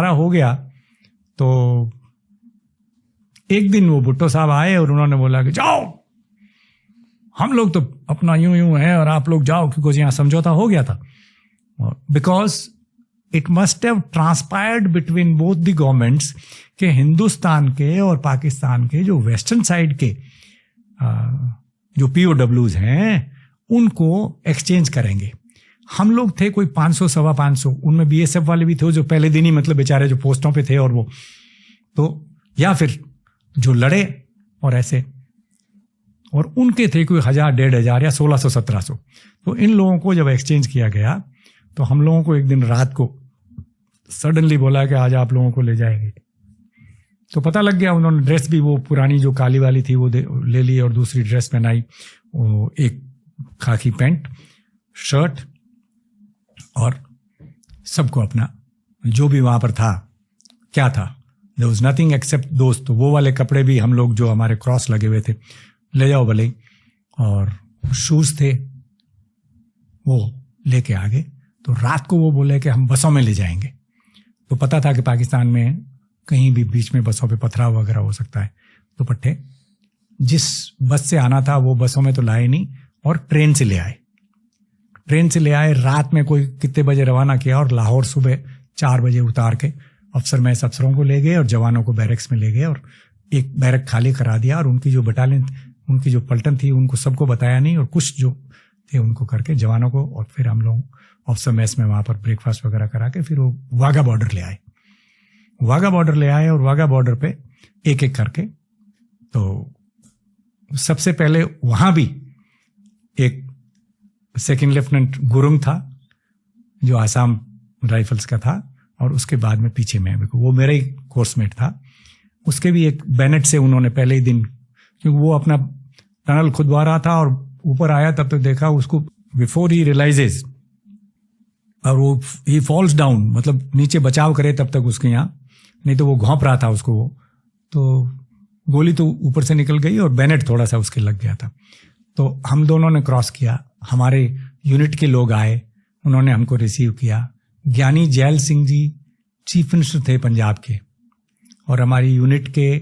सारा हो गया तो एक दिन वो भुट्टो साहब आए और उन्होंने बोला कि जाओ, हम लोग तो अपना यूं है और आप लोग जाओ, क्योंकि यहाँ समझौता हो गया था. Because it must have transpired between both the governments के हिंदुस्तान के और पाकिस्तान के जो वेस्टर्न साइड के जो POWs हैं उनको एक्सचेंज करेंगे. हम लोग थे कोई 500 सवा 500, उनमें BSF वाले भी थे जो पहले दिन ही मतलब बेचारे जो पोस्टों पे थे और वो तो, या फिर जो लड़े और ऐसे, और उनके थे कोई 1000 1500 या 1600 1700. तो इन लोगों को जब एक्सचेंज किया गया तो हम लोगों को एक दिन रात को सडनली बोला कि आज आप लोगों को ले जाएंगे. तो पता लग गया. उन्होंने ड्रेस भी वो पुरानी जो काली वाली थी वो ले ली और दूसरी ड्रेस पहनाई, एक खाकी पैंट शर्ट, और सबको अपना जो भी वहां पर था क्या था, देयर वाज नथिंग एक्सेप्ट दोस्त. तो वो वाले कपड़े भी हम लोग जो हमारे क्रॉस लगे हुए थे ले जाओ भले, और शूज थे वो लेके आ गए. तो रात को वो बोले कि हम बसों में ले जाएंगे. तो पता था कि पाकिस्तान में कहीं भी बीच में बसों पे पथराव वगैरह हो सकता है. तो पट्टे जिस बस से आना था वो बसों में तो लाए नहीं और ट्रेन से ले आए. ट्रेन से ले आए, रात में कोई कितने बजे रवाना किया और लाहौर सुबह 4 बजे उतार के अफसरों को ले गए और जवानों को बैरक्स में ले गए और एक बैरक खाली करा दिया. और उनकी जो बटालियन, उनकी जो पलटन थी, उनको सबको बताया नहीं और कुछ जो थे उनको करके जवानों को, और फिर हम लोग ऑफिसर मेस में वहां पर ब्रेकफास्ट वगैरह करा के फिर वो वाघा बॉर्डर ले आए. वाघा बॉर्डर ले आए और वाघा बॉर्डर पे एक एक करके, तो सबसे पहले वहां भी एक सेकंड लेफ्टिनेंट गुरुंग था जो आसाम राइफल्स का था, और उसके बाद में पीछे में वो मेरा ही कोर्समेट था, उसके भी एक बैनेट से उन्होंने पहले ही दिन, क्योंकि वो अपना टनल खुदवा रहा था और ऊपर आया तब तक देखा उसको, बिफोर ही रियलाइजेज, और वो ही फॉल्स डाउन, मतलब नीचे बचाव करे तब तक उसके यहाँ, नहीं तो वो घोंप रहा था उसको वो, तो गोली तो ऊपर से निकल गई और बैनेट थोड़ा सा उसके लग गया था. तो हम दोनों ने क्रॉस किया, हमारे यूनिट के लोग आए, उन्होंने हमको रिसीव किया. ज्ञानी जैल सिंह जी चीफ मिनिस्टर थे पंजाब के, और हमारी यूनिट के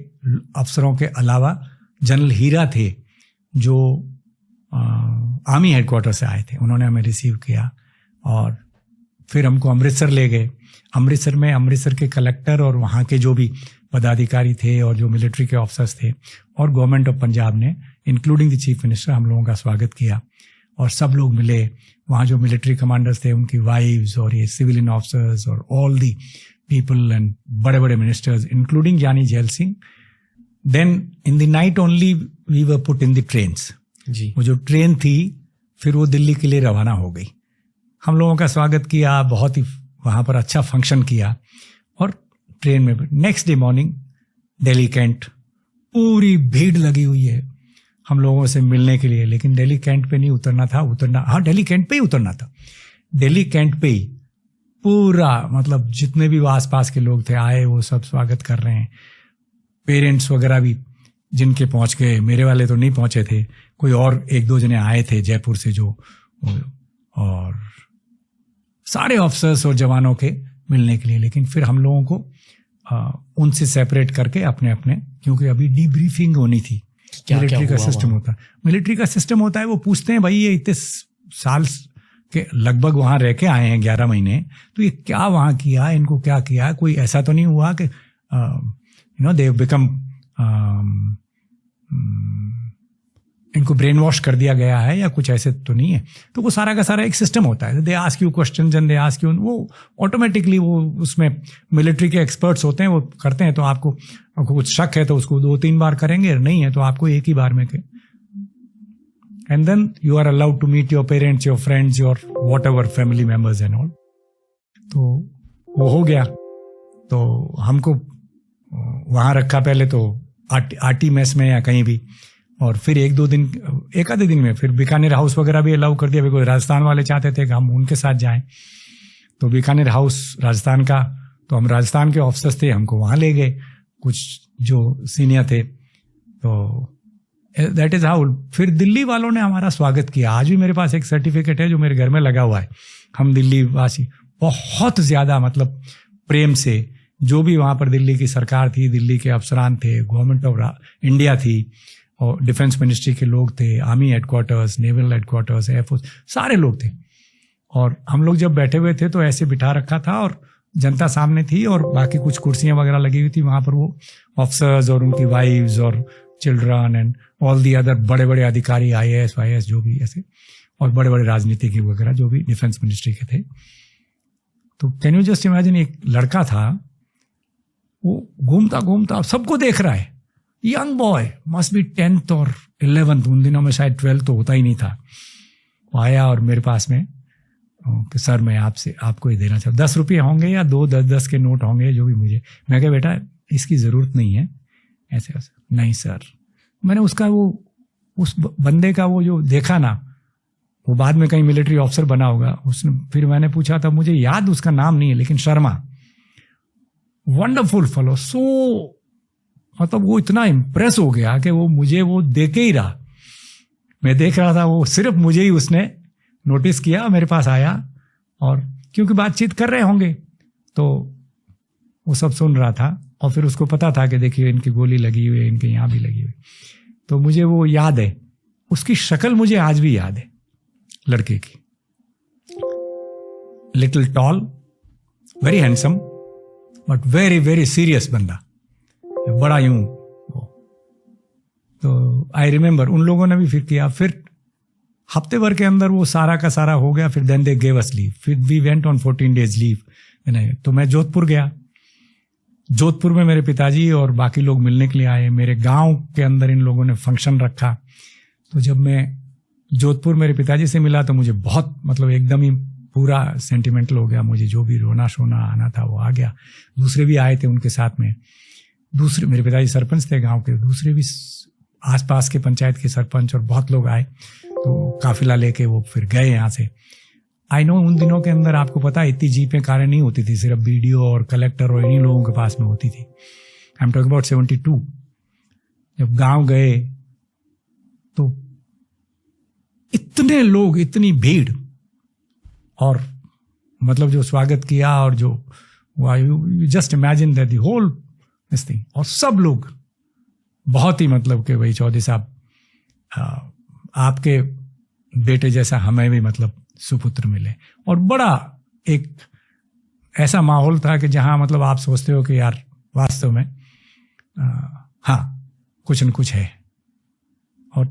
अफसरों के अलावा जनरल हीरा थे जो आर्मी हेडक्वार्टर से आए थे, उन्होंने हमें रिसीव किया. और फिर हमको अमृतसर ले गए. अमृतसर में अमृतसर के कलेक्टर और वहाँ के जो भी पदाधिकारी थे और जो मिलिट्री के ऑफिसर्स थे और गवर्नमेंट ऑफ पंजाब ने इंक्लूडिंग द चीफ मिनिस्टर हम लोगों का स्वागत किया. और सब लोग मिले, वहाँ जो मिलिट्री कमांडर्स थे उनकी वाइव्स और ये सिविलियन ऑफिसर्स और ऑल दी पीपल एंड बड़े बड़े ministers including Giani Zail Singh. Then in the night only we were put in the trains. वो जो ट्रेन थी फिर वो दिल्ली के लिए रवाना हो गई. हम लोगों का स्वागत किया, बहुत ही वहाँ पर अच्छा फंक्शन किया. और ट्रेन में next day morning Delhi Cantt पूरी भीड़ लगी हुई है हम लोगों से मिलने के लिए, लेकिन दिल्ली कैंट पे नहीं उतरना था, दिल्ली कैंट पे ही उतरना था. दिल्ली कैंट पे ही पूरा, मतलब जितने भी आसपास के लोग थे आए, वो सब स्वागत कर रहे हैं. पेरेंट्स वगैरह भी जिनके पहुंच गए, मेरे वाले तो नहीं पहुंचे थे, कोई और 1-2 जने आए थे जयपुर से जो, और सारे ऑफिसर्स और जवानों के मिलने के लिए. लेकिन फिर हम लोगों को उनसे सेपरेट करके अपने अपने, क्योंकि अभी डीब्रीफिंग होनी थी. मिलिट्री का सिस्टम होता है, मिलिट्री का सिस्टम होता है, वो पूछते हैं भाई ये इतने साल के लगभग वहां रह के आए हैं 11 महीने, तो ये क्या वहां किया, इनको क्या किया, कोई ऐसा तो नहीं हुआ कि दे बिकम, इनको ब्रेन वॉश कर दिया गया है या कुछ ऐसे तो नहीं है. तो वो सारा का सारा एक सिस्टम होता है. They ask you questions and they ask you, वो ऑटोमेटिकली वो उसमें मिलिट्री के एक्सपर्ट्स होते हैं, वो करते हैं. तो आपको कुछ शक है तो उसको 2-3 बार करेंगे, नहीं है तो आपको एक ही बार में. And then you are allowed to meet your parents, your friends, your whatever family members and all. तो वो हो गया. तो हमको वहां रखा पहले तो आटी मेस में या कहीं भी, और फिर 1-2 दिन, एक आधे दिन में फिर बीकानेर हाउस वगैरह भी अलाउ कर दिया. बिकॉज राजस्थान वाले चाहते थे कि हम उनके साथ जाएं, तो बीकानेर हाउस राजस्थान का, तो हम राजस्थान के ऑफिसर्स थे, हमको वहां ले गए कुछ जो सीनियर थे. तो दैट इज हाउ. फिर दिल्ली वालों ने हमारा स्वागत किया. आज भी मेरे पास एक सर्टिफिकेट है जो मेरे घर में लगा हुआ है. हम दिल्ली वासी बहुत ज्यादा मतलब प्रेम से जो भी वहाँ पर दिल्ली की सरकार थी, दिल्ली के अफसरान थे, गवर्नमेंट ऑफ इंडिया थी, और डिफेंस मिनिस्ट्री के लोग थे, army headquarters, naval headquarters, air force, सारे लोग थे। और हम लोग जब बैठे हुए थे तो ऐसे बिठा रखा था और जनता सामने थी और बाकी कुछ कुर्सियां वगैरह लगी हुई थी वहाँ पर। वो ऑफिसर्स और उनकी वाइफ्स और children and all the other बड़े बड़े अधिकारी, IAS वाईएएस जो भी ऐसे, और बड़े बड़े राजनीतिज्ञ वगैरह जो भी डिफेंस मिनिस्ट्री के थे। तो कैन यू जस्ट इमेजिन, एक लड़का था, वो घूमता घूमता सबको देख रहा है, young boy, must be 10th और 11th, उन दिनों में शायद 12th तो होता ही नहीं था। वो आया और मेरे पास में कि सर मैं आपको ही देना चाहता, 10 रुपये होंगे या 2 10 के नोट होंगे, जो भी मुझे। मैं कहा बेटा इसकी ज़रूरत नहीं है, ऐसे ऐसे। नहीं सर, मैंने उसका वो उस बंदे का वो जो देखा ना, वो बाद में कहीं मिलिट्री ऑफिसर बना होगा उसने। फिर मैंने पूछा था, मुझे याद उसका नाम नहीं है, लेकिन शर्मा, वंडरफुल फेलो। सो मतलब वो इतना इम्प्रेस हो गया कि वो मुझे वो देखे ही रहा। मैं देख रहा था, वो सिर्फ मुझे ही उसने नोटिस किया, मेरे पास आया, और क्योंकि बातचीत कर रहे होंगे तो वो सब सुन रहा था। और फिर उसको पता था कि देखिए इनकी गोली लगी हुई है, इनके यहाँ भी लगी हुई। तो मुझे वो याद है, उसकी शक्ल मुझे आज भी याद है, लड़के की। Little tall, very handsome, but very very serious बंदा, बड़ा यूं वो। तो आई रिमेम्बर उन लोगों ने भी फिर किया। फिर हफ्ते भर के अंदर वो सारा का सारा हो गया। फिर then they gave us leave, फिर we went on 14 days leave. तो मैं जोधपुर गया। जोधपुर में मेरे पिताजी और बाकी लोग मिलने के लिए आए। मेरे गांव के अंदर इन लोगों ने फंक्शन रखा। तो जब मैं जोधपुर मेरे पिताजी से मिला तो मुझे बहुत मतलब एकदम ही पूरा सेंटिमेंटल हो गया। मुझे जो भी रोना शोना आना था वो आ गया। दूसरे भी आए थे उनके साथ में, दूसरे मेरे पिताजी सरपंच थे गांव के, दूसरे भी आसपास के पंचायत के सरपंच और बहुत लोग आए। तो काफिला लेके वो फिर गए यहाँ से। आई नो उन दिनों के अंदर आपको पता है इतनी जीपें कारें नहीं होती थी, सिर्फ BDO और कलेक्टर और इन्हीं लोगों के पास में होती थी। I am talking about 72। जब गांव गए तो इतने लोग, इतनी भीड़, और मतलब जो स्वागत किया और जो you just imagine that the whole this thing. और सब लोग बहुत ही मतलब कि भाई चौधरी साहब आपके बेटे जैसा हमें भी मतलब सुपुत्र मिले। और बड़ा एक ऐसा माहौल था कि जहां मतलब आप सोचते हो कि यार वास्तव में हाँ कुछ न कुछ है। और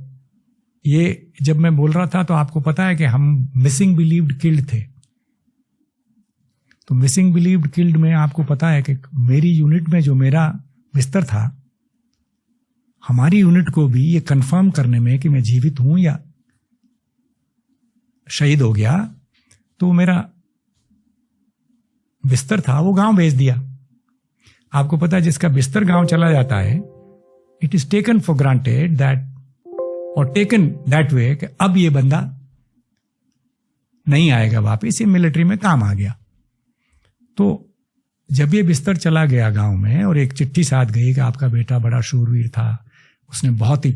ये जब मैं बोल रहा था तो आपको पता है कि हम मिसिंग बिलीव्ड किल्ड थे। तो मिसिंग बिलीव्ड किल्ड में आपको पता है कि मेरी यूनिट में जो मेरा बिस्तर था, हमारी यूनिट को भी ये कंफर्म करने में कि मैं जीवित हूं या शहीद हो गया, तो मेरा बिस्तर था वो गांव भेज दिया। आपको पता है जिसका बिस्तर गांव चला जाता है, it is taken for granted that, और टेकन दैट वे कि अब ये बंदा नहीं आएगा वापिस, ये मिलिट्री में काम आ गया। तो जब ये बिस्तर चला गया गांव में और एक चिट्ठी साथ गई कि आपका बेटा बड़ा शूरवीर था, उसने बहुत ही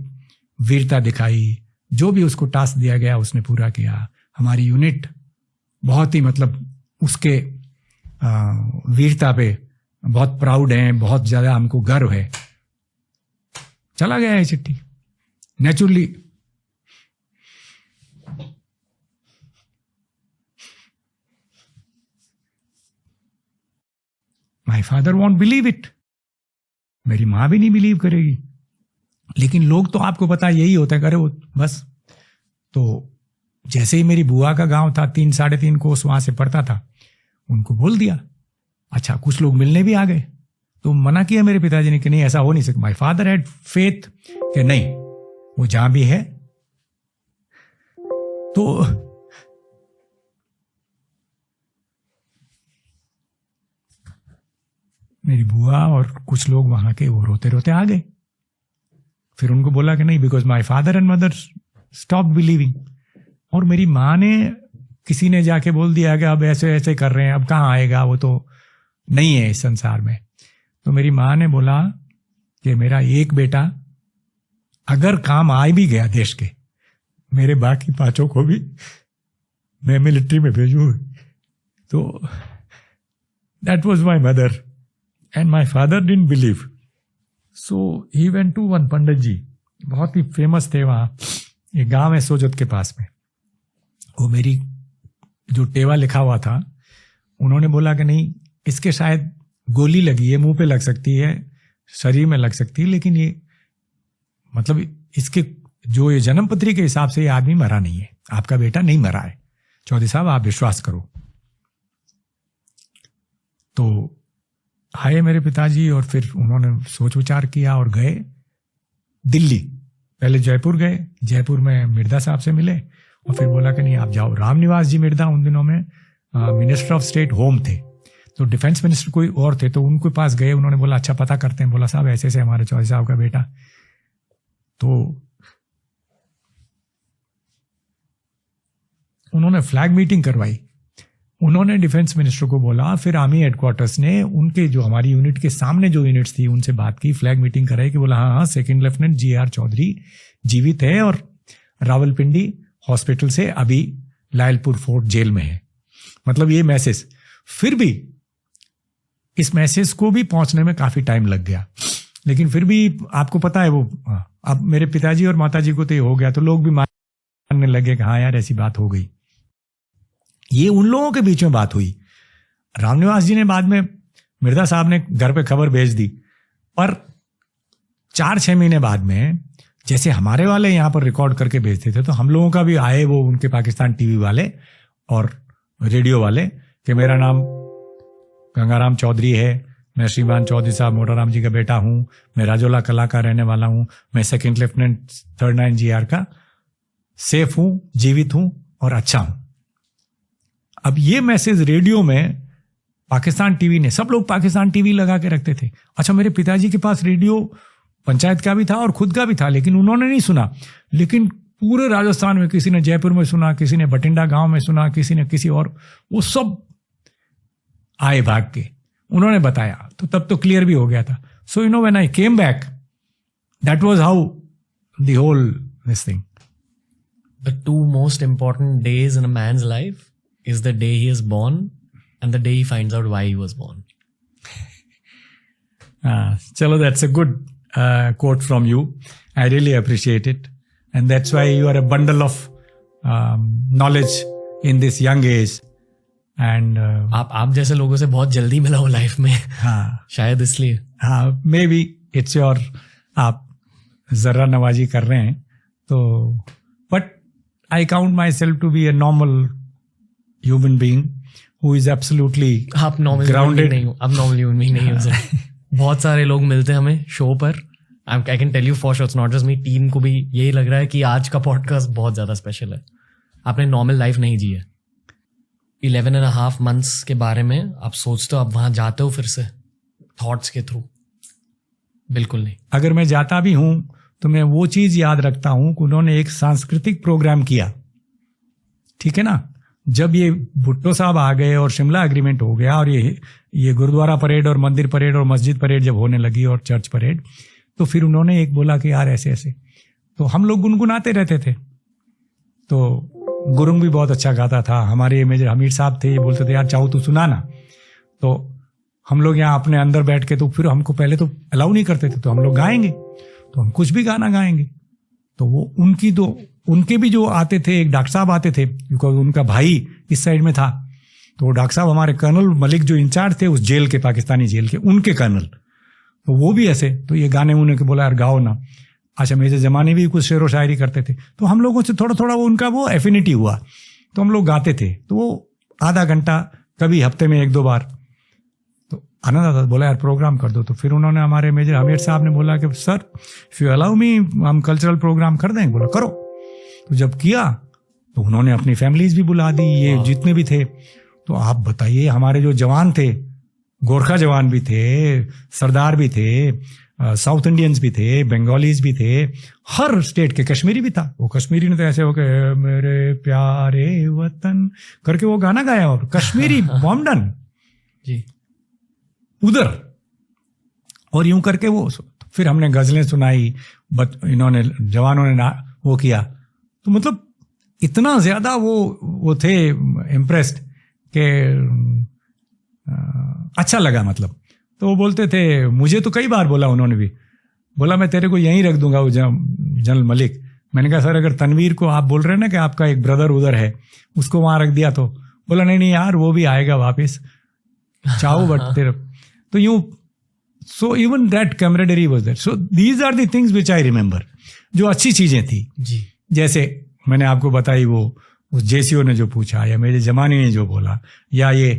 वीरता दिखाई, जो भी उसको टास्क दिया गया उसने पूरा किया, हमारी यूनिट बहुत ही मतलब उसके वीरता पे बहुत प्राउड है, बहुत ज्यादा हमको गर्व है। चला गया है चिट्ठी naturally. My father won't believe it, मेरी मां भी नहीं बिलीव करेगी। लेकिन लोग तो आपको पता यही होता है, करे वो बस। तो जैसे ही मेरी बुआ का गांव था 3 साढ़े 3 कोस वहां से पड़ता था, उनको बोल दिया। अच्छा कुछ लोग मिलने भी आ गए, तो मना किया मेरे पिताजी ने कि नहीं ऐसा हो नहीं सकता। माई फादर हैड फेथ कि नहीं वो जहां भी है। तो मेरी बुआ और कुछ लोग वहां के वो रोते रोते आ गए। फिर उनको बोला कि नहीं, because my father and mother stop believing. और मेरी माँ ने, किसी ने जाके बोल दिया कि अब ऐसे ऐसे कर रहे हैं, अब कहाँ आएगा, वो तो नहीं है इस संसार में। तो मेरी माँ ने बोला कि मेरा एक बेटा अगर काम आ भी गया देश के, मेरे बाकी 5 को भी मैं मिलिट्री में भेजूँ। तो that was my mother. And my father didn't believe, so he went to one pandit ji, बहुत ही फेमस थे वहाँ, एक गांव है सोजत के पास में। वो मेरी जो टेवा लिखा हुआ था, उन्होंने बोला कि नहीं, इसके शायद गोली लगी है, मुंह पे लग सकती है, शरीर में लग सकती है, लेकिन ये मतलब इसके जो ये जन्म पत्री के हिसाब से ये आदमी मरा नहीं है, आपका बेटा नहीं मरा है, चौधरी साहब आप विश्वास करो। तो आए मेरे पिताजी और फिर उन्होंने सोच विचार किया और गए दिल्ली। पहले जयपुर गए, जयपुर में मिर्दा साहब से मिले और फिर बोला कि नहीं आप जाओ। रामनिवास जी मिर्दा उन दिनों में मिनिस्टर ऑफ स्टेट होम थे, तो डिफेंस मिनिस्टर कोई और थे, तो उनके पास गए। उन्होंने बोला अच्छा पता करते हैं। बोला साहब ऐसे ऐसे हमारे चौधरी साहब का बेटा। तो उन्होंने फ्लैग मीटिंग करवाई। उन्होंने डिफेंस मिनिस्टर को बोला, फिर आर्मी हेडक्वार्टर्स ने उनके जो हमारी यूनिट के सामने जो यूनिट्स थी उनसे बात की, फ्लैग मीटिंग कराई कि बोला हाँ हाँ सेकंड लेफ्टिनेंट GR चौधरी जीवित है और रावलपिंडी हॉस्पिटल से अभी लायलपुर फोर्ट जेल में है। मतलब ये मैसेज, फिर भी इस मैसेज को भी पहुंचने में काफी टाइम लग गया, लेकिन फिर भी आपको पता है वो अब मेरे पिताजी और माताजी को तो ये हो गया, तो लोग भी मानने लगे कि हाँ यार ऐसी बात हो गई। ये उन लोगों के बीच में बात हुई। रामनिवास जी ने बाद में मिर्जा साहब ने घर पे खबर भेज दी, पर 4-6 महीने बाद में जैसे हमारे वाले यहाँ पर रिकॉर्ड करके भेजते थे, तो हम लोगों का भी आए वो उनके पाकिस्तान टीवी वाले और रेडियो वाले कि मेरा नाम गंगाराम चौधरी है, मैं श्रीमान चौधरी साहब मोटाराम जी का बेटा हूं, मैं राजौला कला का रहने वाला हूं, मैं सेकंड लेफ्टिनेंट 3rd GR का, सेफ हूं, जीवित हूं और अच्छा हूं। अब ये मैसेज रेडियो में पाकिस्तान टीवी ने, सब लोग पाकिस्तान टीवी लगा के रखते थे। अच्छा मेरे पिताजी के पास रेडियो पंचायत का भी था और खुद का भी था, लेकिन उन्होंने नहीं सुना। लेकिन पूरे राजस्थान में किसी ने जयपुर में सुना, किसी ने बठिंडा गांव में सुना, किसी ने किसी और, वो सब आए भाग के, उन्होंने बताया, तो तब तो क्लियर भी हो गया था। So you know when I came back, that was how the whole this thing. The two most important days in a man's life is the day he is born and the day he finds out why he was born. Chalo, that's a good quote from you. I really appreciate it. And that's why you are a bundle of knowledge in this young age. And आप जैसे लोगों से बहुत जल्दी मिला हो life में। हाँ, शायद इसलिए। हाँ, maybe it's your, आप जर्रा नवाजी कर रहे हैं तो, but I count myself to be a normal human being who is absolutely आप नॉर्मल grounded. नहीं हो, आप नॉर्मल ह्यूमन बीइंग नहीं हो सर। बहुत सारे लोग मिलते हैं हमें शो पर। I can tell you for sure, it's not just me, team को भी यही लग रहा है कि आज का पॉडकास्ट बहुत ज्यादा स्पेशल है। आपने नॉर्मल लाइफ नहीं जी है। 11.5 months के बारे में आप सोचते हो, आप वहां जाते हो फिर से थॉट्स के थ्रू? बिल्कुल नहीं। अगर मैं जाता भी हूं तो मैं वो चीज याद रखता हूं कि उन्होंने एक सांस्कृतिक प्रोग्राम किया, ठीक है ना। जब ये भुट्टो साहब आ गए और शिमला एग्रीमेंट हो गया और ये गुरुद्वारा परेड और मंदिर परेड और मस्जिद परेड जब होने लगी और चर्च परेड, तो फिर उन्होंने एक बोला कि यार ऐसे ऐसे, तो हम लोग गुनगुनाते रहते थे। तो गुरुंग भी बहुत अच्छा गाता था, हमारे मेजर हमीर साहब थे, ये बोलते थे यार चाहो तू सुनाना। तो हम लोग यहाँ अपने अंदर बैठ के, तो फिर हमको पहले तो अलाउ नहीं करते थे, तो हम लोग गाएंगे, तो हम कुछ भी गाना गाएंगे। तो वो उनके भी जो आते थे, एक डॉक्टर साहब आते थे, क्योंकि उनका भाई इस साइड में था, तो वो डॉक्टर साहब हमारे कर्नल मलिक जो इंचार्ज थे उस जेल के, पाकिस्तानी जेल के, उनके कर्नल, तो वो भी ऐसे, तो ये गाने उन्हें के बोला यार गाओ ना। अच्छा मेरे जमाने भी कुछ शेरो शायरी करते थे, तो हम लोगों से थोड़ा थोड़ा वो उनका वो एफिनिटी हुआ, तो हम लोग गाते थे। तो वो आधा घंटा, कभी हफ्ते में 1-2 बार, तो आनंद आता, बोला यार प्रोग्राम कर दो। तो फिर उन्होंने, हमारे मेजर हमीर साहब ने बोला कि sir if you allow me, हम कल्चरल प्रोग्राम कर दें। बोला करो। तो जब किया तो उन्होंने अपनी फैमिलीज भी बुला दी, ये जितने भी थे। तो आप बताइए, हमारे जो जवान थे, गोरखा जवान भी थे, सरदार भी थे, साउथ इंडियंस भी थे, बंगालीज भी थे, हर स्टेट के, कश्मीरी भी था। वो कश्मीरी ने तो ऐसे हो के मेरे प्यारे वतन करके वो गाना गाया, और कश्मीरी बॉम्बडन जी उधर, और यूं करके वो, फिर हमने गजलें सुनाई, इन्होंने जवानों ने वो किया। तो मतलब इतना ज्यादा वो थे इम्प्रेस्ड के अच्छा लगा। मतलब तो वो बोलते थे, मुझे तो कई बार बोला उन्होंने भी, बोला मैं तेरे को यहीं रख दूंगा वो जनरल मलिक। मैंने कहा सर अगर तनवीर को आप बोल रहे हैं ना कि आपका एक ब्रदर उधर है, उसको वहां रख दिया तो, बोला नहीं यार वो भी आएगा वापस, चाहो बट तेरे। तो यूं, so even that camaraderie was there. So these are the things which I remember, जो अच्छी चीजें थी जी। जैसे मैंने आपको बताई वो उस जेसीओ ने जो पूछा, या मेरे जमाने ने जो बोला, या ये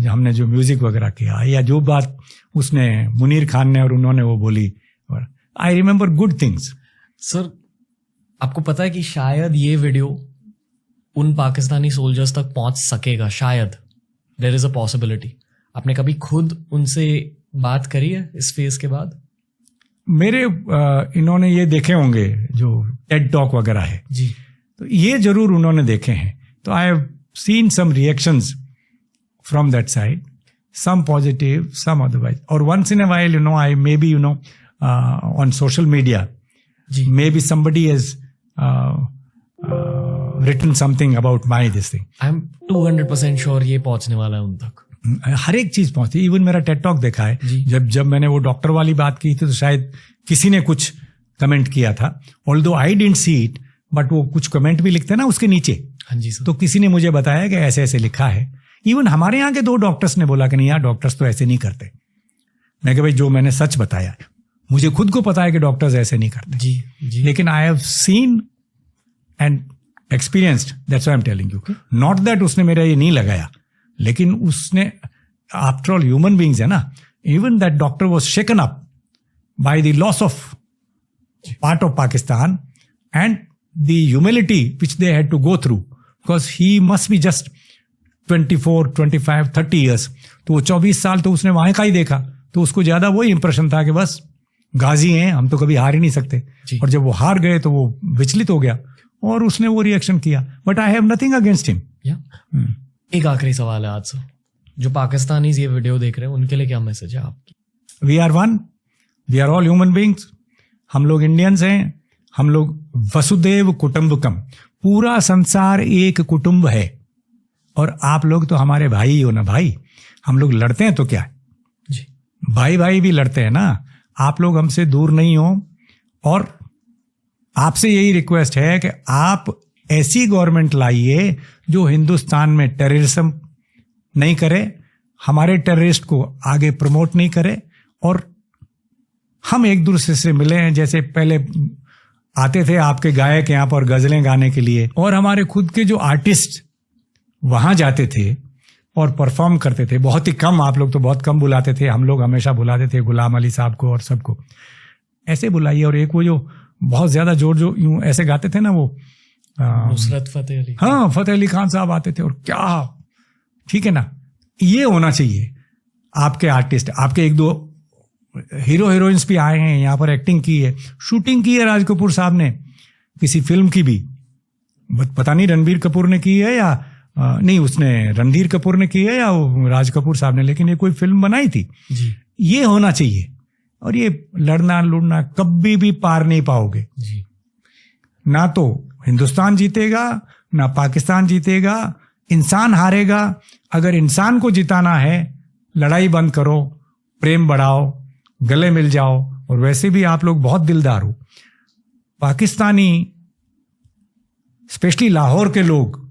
हमने जो म्यूजिक वगैरह किया, या जो बात उसने मुनीर खान ने और उन्होंने वो बोली, I remember good things. Sir आपको पता है कि शायद ये वीडियो उन पाकिस्तानी सोल्जर्स तक पहुंच सकेगा, शायद देयर इज अ पॉसिबिलिटी। आपने कभी खुद उनसे बात करी है इस फेज के बाद? मेरे इन्होंने ये देखे होंगे जो टेड टॉक वगैरह है जी, तो ये जरूर उन्होंने देखे हैं। तो I have seen some reactions from that side, some positive, some otherwise, और once in a while I may be on social media जी, may be somebody has written something about my this thing. I am 200% sure ये पहुंचने वाला है उन तक। हर एक चीज पहुंचती है। इवन मेरा टेड टॉक देखा है, जी। जब मैंने वो डॉक्टर वाली बात की थी तो शायद किसी ने कुछ कमेंट किया था, although I didn't see it, but वो कुछ कमेंट भी लिखते हैं ना उसके नीचे, हाँ जी सर। तो किसी ने मुझे बताया कि ऐसे ऐसे लिखा है। इवन हमारे यहाँ के 2 डॉक्टर्स ने बोला कि नहीं यार डॉक्टर्स तो ऐसे नहीं करते। मैं कहा भाई जो मैंने सच बताया, मुझे खुद को पता है कि डॉक्टर्स ऐसे नहीं करते, जी जी, लेकिन आई have scene and experienced, that's why I am telling you. Not that उसने मेरा ये नहीं लगाया, लेकिन उसने, आफ्टर ऑल ह्यूमन बीइंग्स है ना, even that doctor was shaken up by the loss of part of Pakistan and the humility which they had to go through, because he must be just 24, 25, 30 years. तो वो 24 साल तो उसने वहां का ही देखा, तो उसको ज्यादा वही इंप्रेशन था कि बस गाजी हैं, हम तो कभी हार ही नहीं सकते। और जब वो हार गए तो वो विचलित हो गया और उसने वो रिएक्शन किया। But I have nothing against him. एक आखिरी सवाल है आज से, जो पाकिस्तानी ये वीडियो देख रहे हैं उनके लिए क्या मैसेज है आपकी? We are one, we are all human beings. हम लोग इंडियंस हैं, हम लोग वसुदेव कुटुंबकम, पूरा संसार एक कुटुंब है, और आप लोग तो हमारे भाई ही हो ना भाई। हम लोग लड़ते हैं तो क्या, जी, भाई भाई भी लड़ते हैं ना। आप लोग हमसे दूर नहीं हो, और आपसे यही रिक्वेस्ट है कि आप ऐसी गवर्नमेंट लाइए जो हिंदुस्तान में टेररिज्म नहीं करे, हमारे टेररिस्ट को आगे प्रमोट नहीं करे, और हम एक दूसरे से मिले हैं। जैसे पहले आते थे आपके गायक यहाँ पर गजलें गाने के लिए, और हमारे खुद के जो आर्टिस्ट वहां जाते थे और परफॉर्म करते थे। बहुत ही कम, आप लोग तो बहुत कम बुलाते थे, हम लोग हमेशा बुलाते थे गुलाम अली साहब को और सबको। ऐसे बुलाइए। और एक वो जो बहुत ज्यादा जोर जो यूं ऐसे गाते थे ना, वो नुसरत फतेह अली, हाँ, फतेह अली खान साहब आते थे, और क्या, ठीक है ना, ये होना चाहिए। आपके आर्टिस्ट, आपके 1-2 हीरो हीरोइंस भी आए हैं यहाँ पर, एक्टिंग की है, शूटिंग की है राज कपूर साहब ने किसी फिल्म की भी, पता नहीं रणबीर कपूर ने की है या नहीं, उसने रणधीर कपूर ने की है या राज कपूर साहब ने, लेकिन ये कोई फिल्म बनाई थी जी, ये होना चाहिए। और ये लड़ना लुड़ना कभी भी पार नहीं पाओगे जी। ना, तो हिंदुस्तान जीतेगा ना पाकिस्तान जीतेगा, इंसान हारेगा। अगर इंसान को जिताना है, लड़ाई बंद करो, प्रेम बढ़ाओ, गले मिल जाओ। और वैसे भी आप लोग बहुत दिलदार हो। पाकिस्तानी, स्पेशली लाहौर के लोग